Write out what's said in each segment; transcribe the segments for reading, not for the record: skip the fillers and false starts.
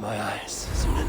my eyes, Sunan.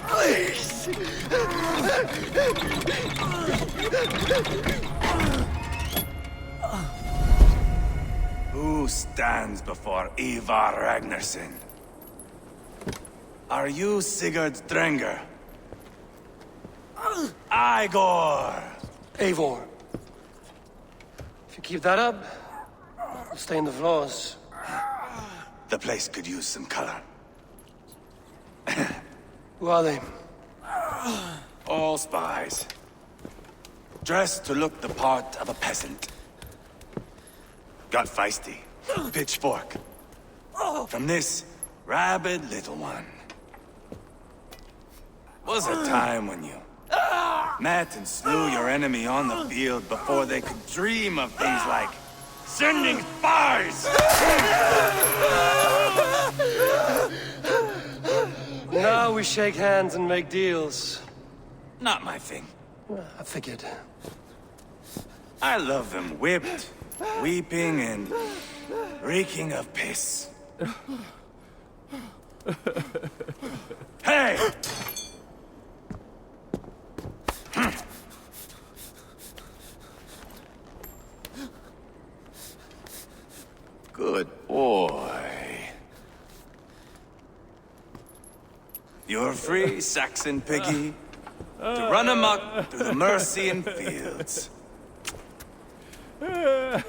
Please! Who stands before Eivor Ragnarsson? Are you Sigurd Drenger? Eivor! Eivor. If you keep that up, we'll stain the floors. The place could use some color. Who are they? All spies. Dressed to look the part of a peasant. Got feisty. Pitchfork. From this rabid little one. Was a time when you met and slew your enemy on the field before they could dream of things like sending spies! Now we shake hands and make deals. Not my thing. I figured. I love them whipped, weeping, and reeking of piss. Hey! Good boy. You're free, Saxon piggy, to run amok through the Mercian fields. I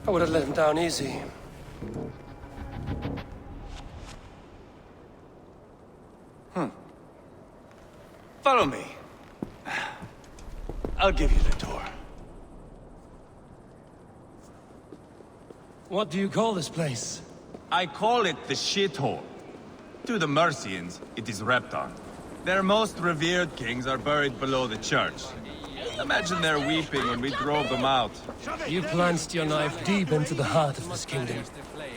would have let him down easy. Follow me. I'll give you the tour. What do you call this place? I call it the shithole. To the Mercians, it is Reptar. Their most revered kings are buried below the church. Imagine their weeping when we drove them out. You plunged your knife deep into the heart of this kingdom.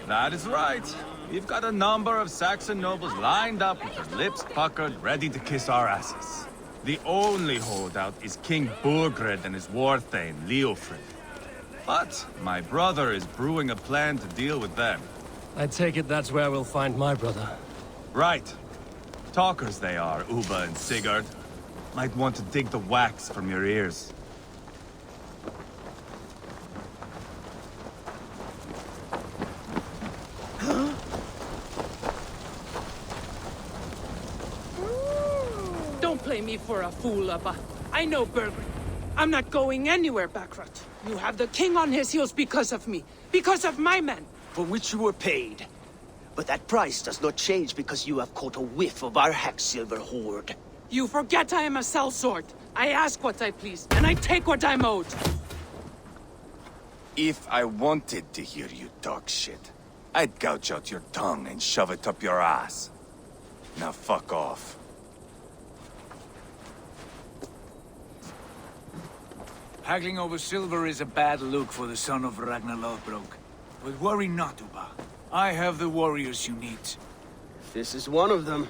That is right. We've got a number of Saxon nobles lined up with their lips puckered, ready to kiss our asses. The only holdout is King Burgred and his war thane, Leofrid. But my brother is brewing a plan to deal with them. I take it that's where we'll find my brother. Right. Talkers they are, Uba and Sigurd. Might want to dig the wax from your ears. Don't play me for a fool, Abba. I know Burgred. I'm not going anywhere, Backrot. You have the king on his heels because of me. Because of my men. For which you were paid. But that price does not change because you have caught a whiff of our Hacksilver hoard. You forget I am a sellsword. I ask what I please, and I take what I'm owed. If I wanted to hear you talk shit, I'd gouge out your tongue and shove it up your ass. Now fuck off. Haggling over silver is a bad look for the son of Ragnar Lothbrok. But worry not, Uba. I have the warriors you need. This is one of them.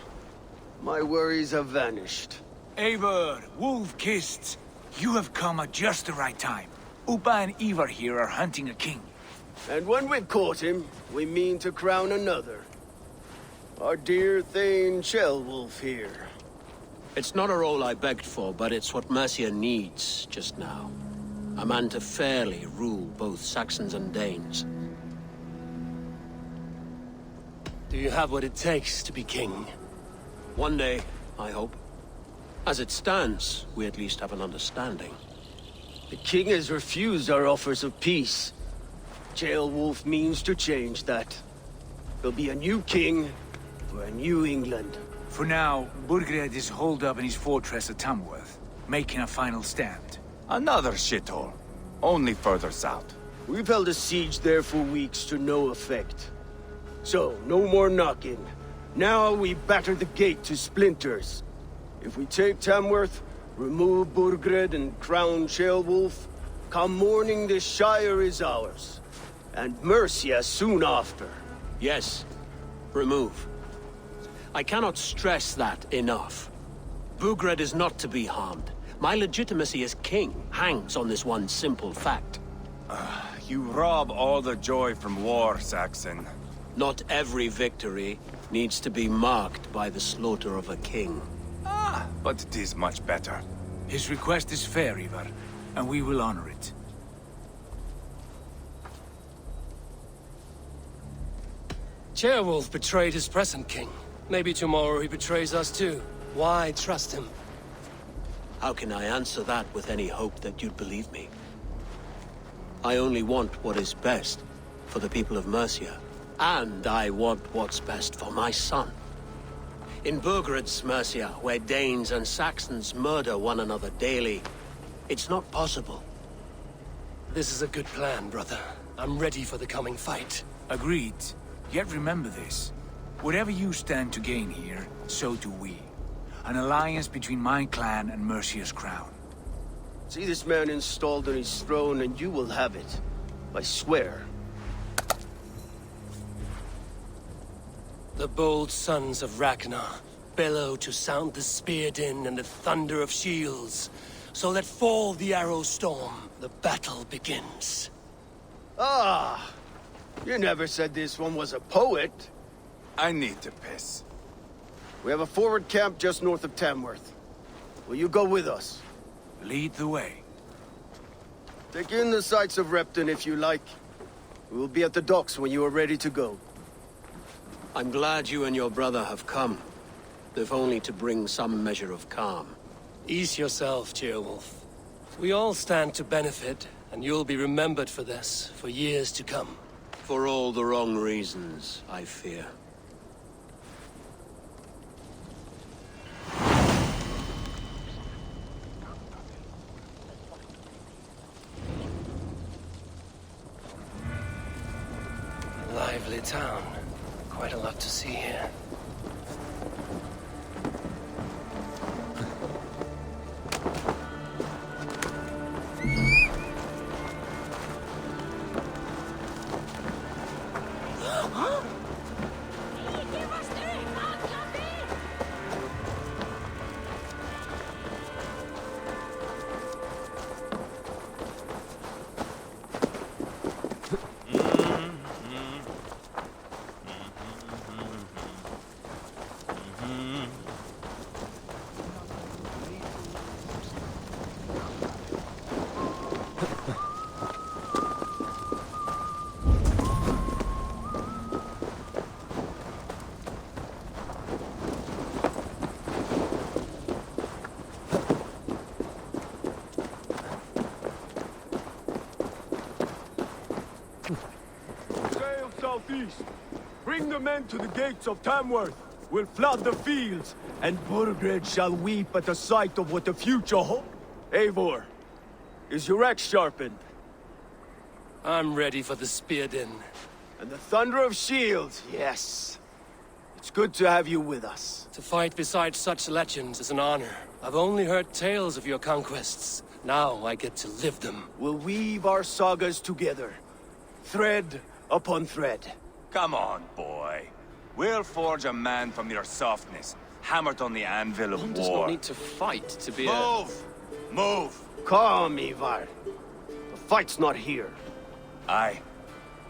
My worries have vanished. Eivor, wolf-kissed, you have come at just the right time. Uba and Eivor here are hunting a king. And when we've caught him, we mean to crown another. Our dear Thane Shellwolf here. It's not a role I begged for, but it's what Mercia needs just now. A man to fairly rule both Saxons and Danes. Do you have what it takes to be king? One day, I hope. As it stands, we at least have an understanding. The king has refused our offers of peace. Ceolwulf means to change that. There'll be a new king for a new England. For now, Burgred is holed up in his fortress at Tamworth, making a final stand. Another shithole. Only further south. We've held a siege there for weeks to no effect. So, no more knocking. Now we batter the gate to splinters. If we take Tamworth, remove Burgred and crown Ceolwulf, come morning the Shire is ours. And Mercia soon after. Yes, remove. I cannot stress that enough. Burgred is not to be harmed. My legitimacy as king hangs on this one simple fact. You rob all the joy from war, Saxon. Not every victory needs to be marked by the slaughter of a king. But it is much better. His request is fair, Eivor, and we will honor it. Ceolwulf betrayed his present king. Maybe tomorrow he betrays us too. Why trust him? How can I answer that with any hope that you'd believe me? I only want what is best for the people of Mercia. And I want what's best for my son. In Burgred's Mercia, where Danes and Saxons murder one another daily, it's not possible. This is a good plan, brother. I'm ready for the coming fight. Agreed. Yet remember this. Whatever you stand to gain here, so do we. An alliance between my clan and Mercia's crown. See this man installed on his throne and you will have it. I swear. The bold sons of Ragnar bellow to sound the spear din and the thunder of shields. So let fall the arrow storm. The battle begins. Ah! You never said this one was a poet. I need to piss. We have a forward camp just north of Tamworth. Will you go with us? Lead the way. Take in the sights of Repton if you like. We will be at the docks when you are ready to go. I'm glad you and your brother have come, if only to bring some measure of calm. Ease yourself, Ceolwulf. We all stand to benefit, and you'll be remembered for this, for years to come. For all the wrong reasons, I fear. Lively town. Quite a lot to see here. Sail southeast. Bring the men to the gates of Tamworth. We'll flood the fields, and Burgred shall weep at the sight of what the future holds. Eivor, is your axe sharpened? I'm ready for the spear din. And the thunder of shields, yes. It's good to have you with us. To fight beside such legends is an honor. I've only heard tales of your conquests. Now I get to live them. We'll weave our sagas together, thread upon thread. Come on, boy. We'll forge a man from your softness, hammered on the anvil of One does war. not need to fight to be Move! Move! Calm, Eivor. The fight's not here. Aye.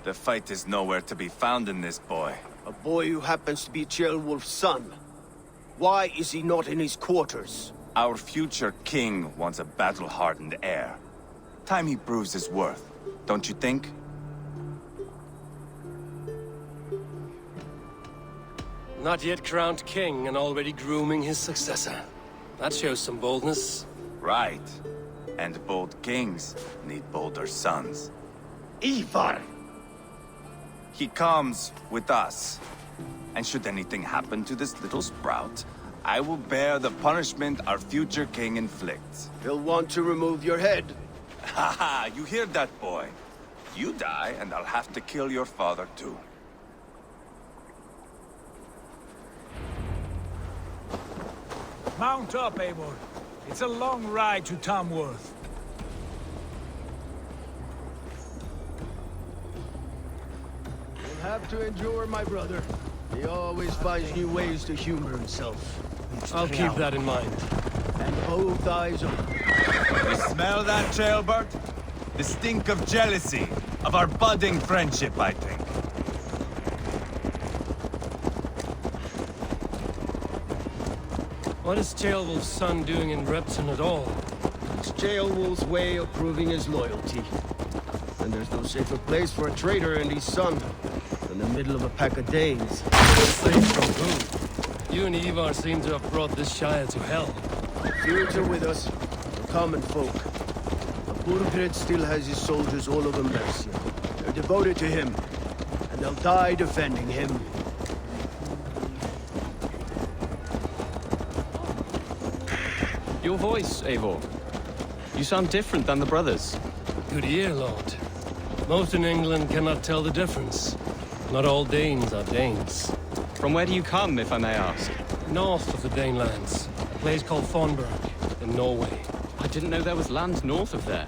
The fight is nowhere to be found in this boy. A boy who happens to be Ceolwulf's son. Why is he not in his quarters? Our future king wants a battle-hardened heir. Time he proves his worth, don't you think? Not yet crowned king and already grooming his successor. That shows some boldness. Right. And bold kings need bolder sons. Eivor! He comes with us. And should anything happen to this little sprout, I will bear the punishment our future king inflicts. He'll want to remove your head. Haha, you hear that, boy? You die, and I'll have to kill your father, too. Mount up, Eivor. It's a long ride to Tamworth. You'll have to endure, my brother. He always finds new ways to humor himself. I'll keep that in mind. And both eyes open. You smell that, jailbird? The stink of jealousy, of our budding friendship, I think. What is Ceolwulf's son doing in Repton at all? It's Ceolwulf's way of proving his loyalty. And there's no safer place for a traitor and his son than the middle of a pack of Danes. Safe from who? You and Eivor seem to have brought this Shire to hell. The feuds are with us, the common folk. But Burgred still has his soldiers all over Mercia. They're devoted to him, and they'll die defending him. Your voice, Eivor. You sound different than the brothers. Good ear, Lord. Most in England cannot tell the difference. Not all Danes are Danes. From where do you come, if I may ask? North of the Danelands, a place called Thornburg, in Norway. I didn't know there was land north of there.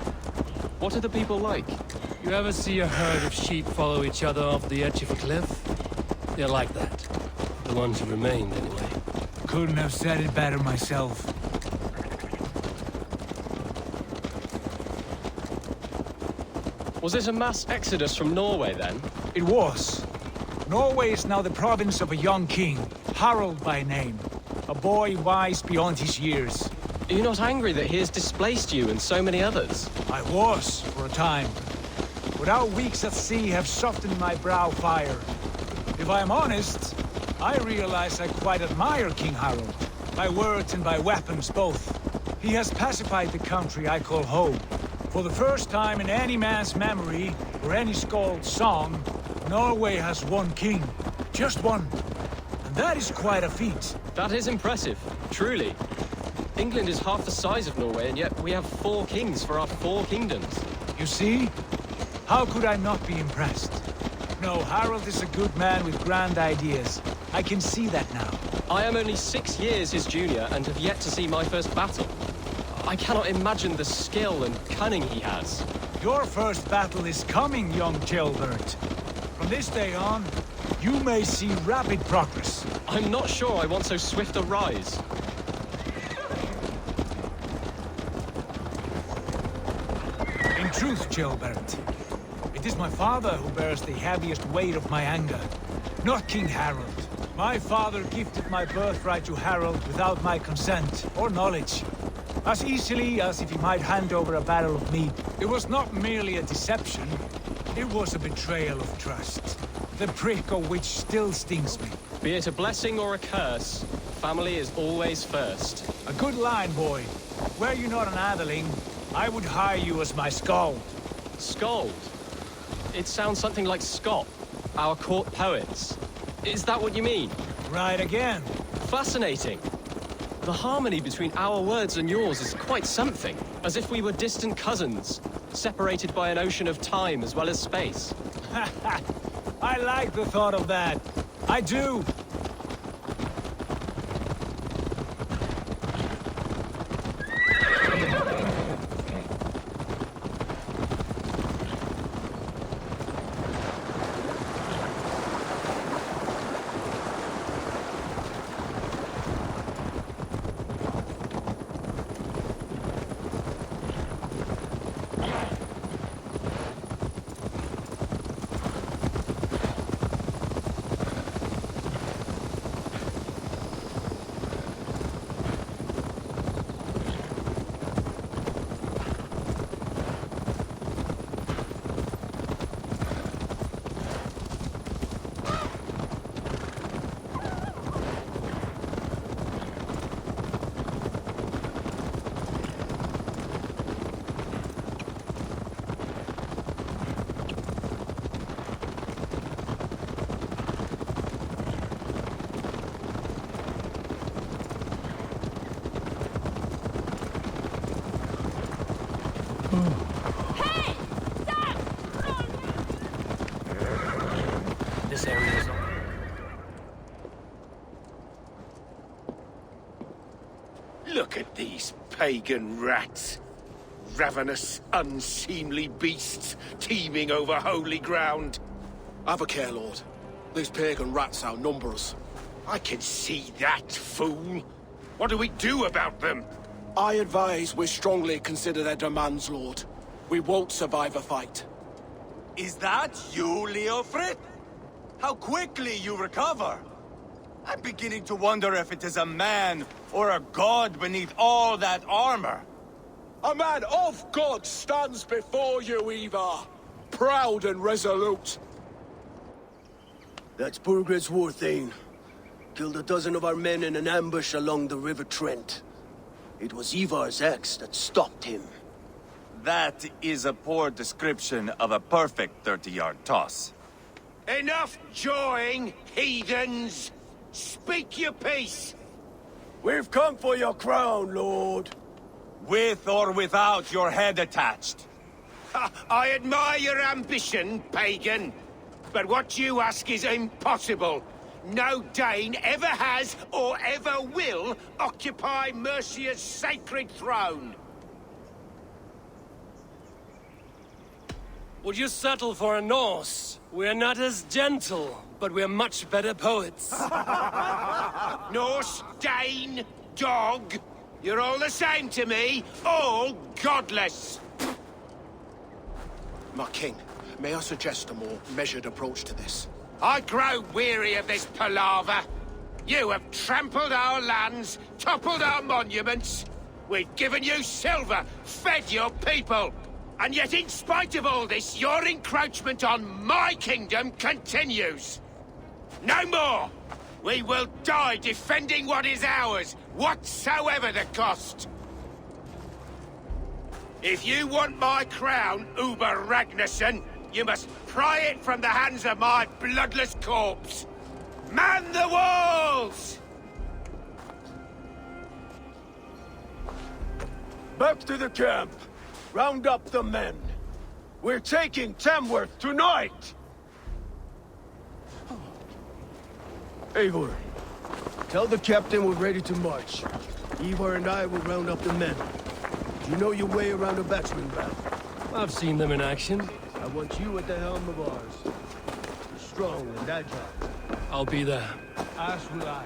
What are the people like? You ever see a herd of sheep follow each other off the edge of a cliff? They're like that. The ones who remained, anyway. Couldn't have said it better myself. Was it a mass exodus from Norway, then? It was. Norway is now the province of a young king, Harald by name. A boy wise beyond his years. Are you not angry that he has displaced you and so many others? I was, for a time. But our weeks at sea have softened my brow fire. If I am honest, I realize I quite admire King Harald. By words and by weapons both. He has pacified the country I call home. For the first time in any man's memory, or any skald's song, Norway has one king. Just one. And that is quite a feat. That is impressive, truly. England is half the size of Norway, and yet we have 4 kings for our 4 kingdoms. You see? How could I not be impressed? No, Harald is a good man with grand ideas. I can see that now. I am only 6 years his junior and have yet to see my first battle. I cannot imagine the skill and cunning he has. Your first battle is coming, young jailbird. From this day on, you may see rapid progress. I'm not sure I want so swift a rise. In truth, jailbird, it is my father who bears the heaviest weight of my anger, not King Harald. My father gifted my birthright to Harald without my consent or knowledge. As easily as if he might hand over a barrel of mead. It was not merely a deception, it was a betrayal of trust. The prick of which still stings me. Be it a blessing or a curse, family is always first. A good line, boy. Were you not an atheling, I would hire you as my skald. Skald? It sounds something like Scott, our court poets. Is that what you mean? Right again. Fascinating. The harmony between our words and yours is quite something. As if we were distant cousins, separated by an ocean of time as well as space. I like the thought of that. I do. Look at these pagan rats. Ravenous, unseemly beasts teeming over holy ground. Have a care, Lord. These pagan rats outnumber us. I can see that, fool. What do we do about them? I advise we strongly consider their demands, Lord. We won't survive a fight. Is that you, Leofrid? How quickly you recover! I'm beginning to wonder if it is a man or a god beneath all that armor. A man of God stands before you, Eivor. Proud and resolute. That's Burgred's Warthane. Killed a dozen of our men in an ambush along the River Trent. It was Eivor's axe that stopped him. That is a poor description of a perfect 30-yard toss. Enough jawing, heathens! Speak your piece! We've come for your crown, Lord. With or without your head attached. I admire your ambition, pagan. But what you ask is impossible. No Dane ever has or ever will occupy Mercia's sacred throne. Would you settle for a Norse? We're not as gentle, but we're much better poets. Norse, Dane, dog. You're all the same to me. All godless. My king, may I suggest a more measured approach to this? I grow weary of this palaver. You have trampled our lands, toppled our monuments. We've given you silver, fed your people. And yet, in spite of all this, your encroachment on my kingdom continues. No more! We will die defending what is ours, whatsoever the cost. If you want my crown, Uber Ragnarsson, you must pry it from the hands of my bloodless corpse. Man the walls! Back to the camp. Round up the men. We're taking Tamworth tonight! Eivor, tell the captain we're ready to march. Eivor and I will round up the men. You know your way around a batsman round. I've seen them in action. I want you at the helm of ours. Be strong and agile. I'll be there. As will I.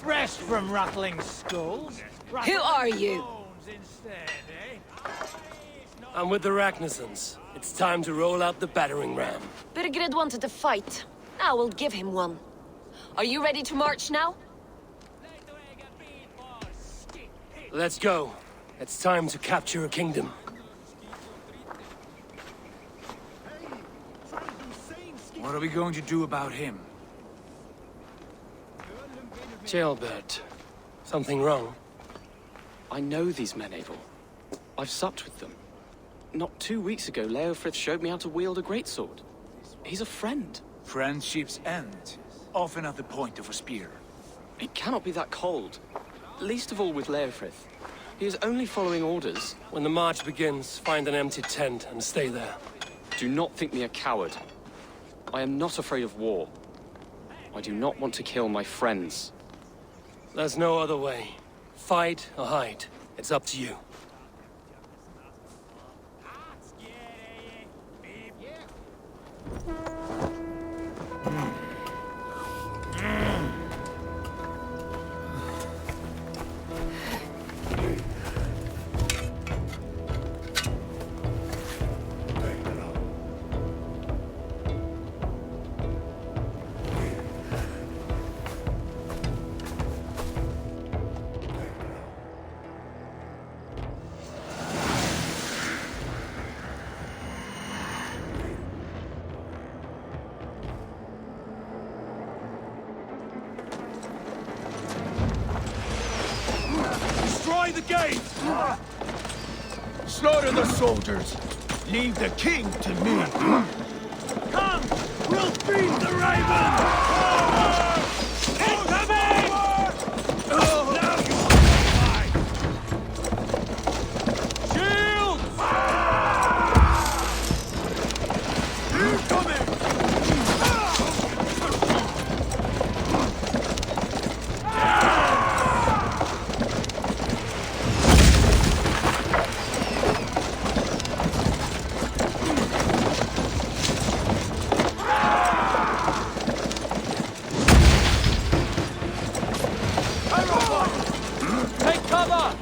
Rest from rattling skulls. Who are you? Instead, eh? I'm with the Ragnarssons. It's time to roll out the battering ram. Burgred wanted to fight. Now we'll give him one. Are you ready to march now? Let's go. It's time to capture a kingdom. What are we going to do about him? Jailbird. Something wrong? I know these men, Eivor. I've supped with them. Not 2 weeks ago, Leofrith showed me how to wield a greatsword. He's a friend. Friendships end, often at the point of a spear. It cannot be that cold. Least of all with Leofrith. He is only following orders. When the march begins, find an empty tent and stay there. Do not think me a coward. I am not afraid of war. I do not want to kill my friends. There's no other way. Fight or hide. It's up to you. Destroy the gate! Slaughter the soldiers! Leave the king to me! Come! We'll feed the raven! Incoming! Now you fight! Shields! Incoming! Take cover!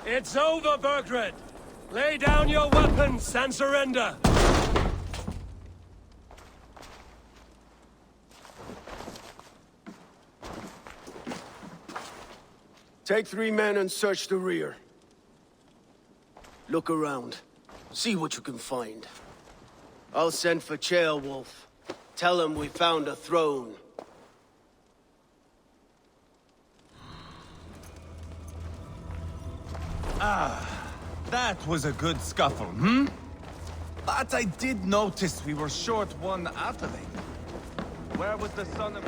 It's over, Burgred! Lay down your weapons and surrender! Take 3 men and search the rear. Look around. See what you can find. I'll send for Ceolwulf. Tell him we found a throne. That was a good scuffle, hmm? But I did notice we were short one athelate. Where was the son of...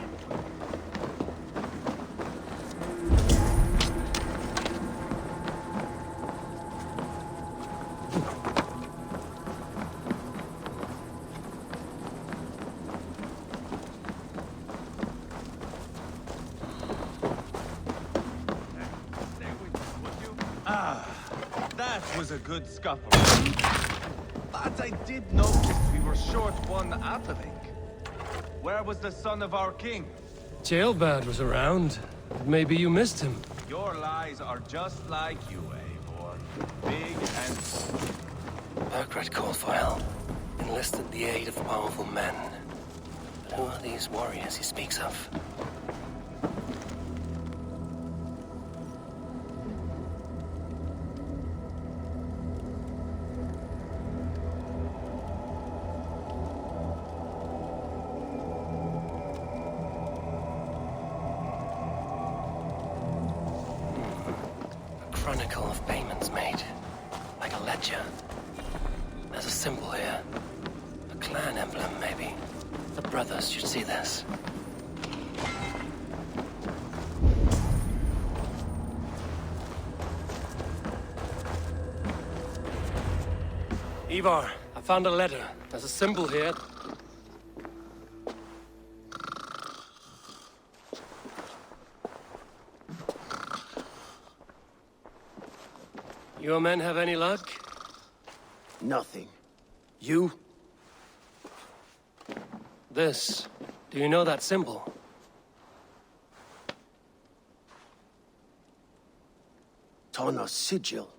That was a good scuffle. But I did notice we were short one athelate. Where was the son of our king? Ceolbad was around. Maybe you missed him. Your lies are just like you, Eivor. Big and bold. Burgred called for help. Enlisted the aid of powerful men. But who are these warriors he speaks of? Chronicle of payments made. Like a ledger. There's a symbol here. A clan emblem, maybe. The brothers should see this. Eivor, I found a letter. There's a symbol here. Your men have any luck? Nothing. You? This. Do you know that symbol? Tana's sigil.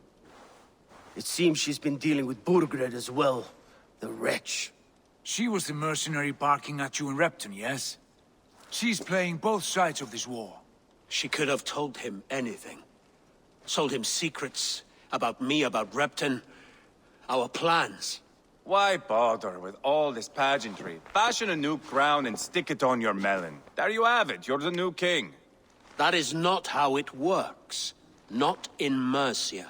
It seems she's been dealing with Burgred as well. The wretch. She was the mercenary barking at you in Repton, yes? She's playing both sides of this war. She could have told him anything. Told him secrets about me, about Repton, our plans. Why bother with all this pageantry? Fashion a new crown and stick it on your melon. There you have it, you're the new king. That is not how it works. Not in Mercia.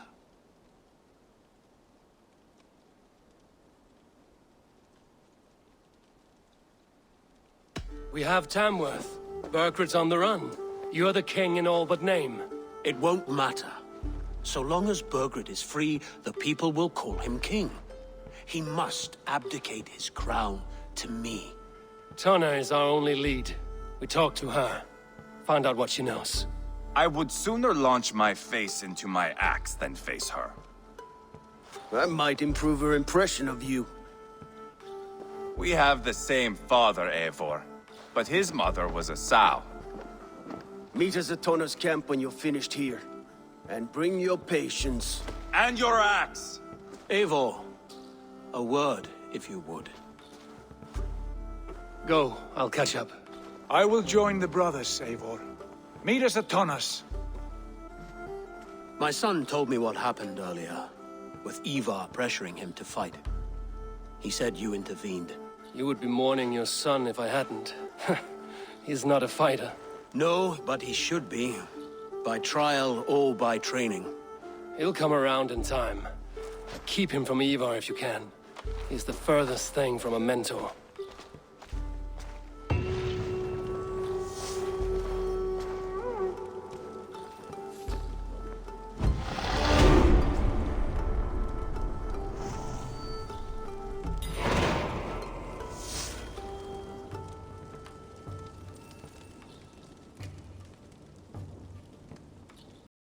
We have Tamworth. Burgred's on the run. You're the king in all but name. It won't matter. So long as Burgred is free, the people will call him king. He must abdicate his crown to me. Tana is our only lead. We talk to her. Find out what she knows. I would sooner launch my face into my axe than face her. That might improve her impression of you. We have the same father, Eivor. But his mother was a sow. Meet us at Tana's camp when you're finished here. And bring your patience. And your axe! Eivor, a word, if you would. Go, I'll catch up. I will join the brothers, Eivor. Meet us at Tana's. My son told me what happened earlier, with Eivor pressuring him to fight. He said you intervened. You would be mourning your son if I hadn't. He's not a fighter. No, but he should be. By trial or by training. He'll come around in time. Keep him from Eivor if you can. He's the furthest thing from a mentor.